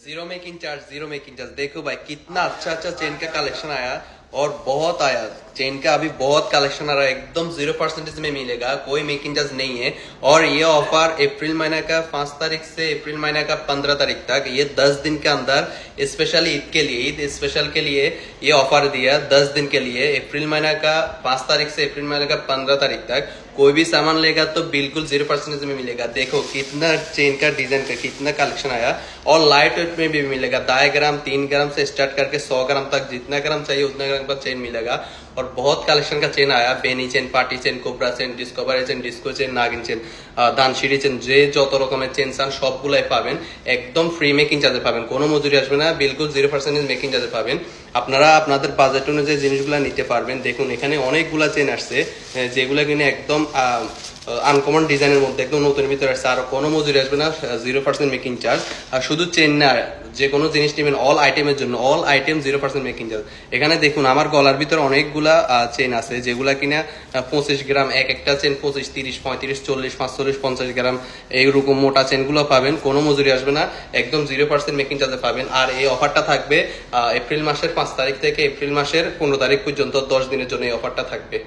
Zero making charge. देखो भाई कितना अच्छा अच्छा चेन का कलेक्शन आया और बहुत आया। चेन का अभी बहुत कलेक्शन आ रहा है, एकदम 0% में मिलेगा, कोई मेकिंग चार्ज नहीं है। और ये ऑफर अप्रैल महीने का 5 तारीख से अप्रैल महीने का 15 तारीख तक, ये 10 दिन के अंदर स्पेशली ईद के लिए, ईद स्पेशल के लिए ये ऑफर दिया 10 दिन के लिए। अप्रैल महीने का 5 तारीख से अप्रैल महीने का 15 तारीख तक कोई भी सामान लेगा तो बिल्कुल 0% में मिलेगा। देखो कितना चेन का डिजाइन का कितना कलेक्शन आया और लाइट वेट में भी मिलेगा। 2.5 ग्राम 3 ग्राम से स्टार्ट करके 100 ग्राम तक, जितना ग्राम चाहिए उतना ग्राम का चेन मिलेगा। और बहुत कलेक्शन का चेन आया, बेनी chain, party chain, cobra chain, discovery chain, disco chain, नागिन चेन, ধানসিঁড়ি চেন, যে যত রকমের চেন চান সবগুলাই পাবেন, একদম ফ্রি মেকিং চার্জে পাবেন, কোনো মজুরি আসবে না, বিলকুল 0% মেকিং চার্জে পাবেন। আপনারা আপনাদের বাজেট অনুযায়ী জিনিসগুলো নিতে পারবেন। দেখুন এখানে অনেকগুলা চেন আসছে, যেগুলো কিনে একদম আনকমন ডিজাইনের মধ্যে একদম নতুন ভিতরে আসছে, আর কোনো মজুরি আসবে না, 0% মেকিং চার্জ। আর শুধু চেন না, যে কোনো জিনিস নেবেন অল আইটেমের জন্য, অল আইটেম 0% মেকিং চার্জ। এখানে দেখুন আমার গলার ভিতরে অনেকগুলা চেন আছে, যেগুলা কিনা 25 গ্রাম, এক একটা চেন 25, 30, 35, 40, 45, 50 গ্রাম এইরকম মোটা চেনগুলো পাবেন, কোনো মজুরি আসবে না, একদম 0% মেকিং চার্জে পাবেন। আর এই অফারটা থাকবে এপ্রিল মাসের 5 তারিখ থেকে এপ্রিল মাসের 15 তারিখ পর্যন্ত, 10 দিনের জন্য এই অফারটা থাকবে।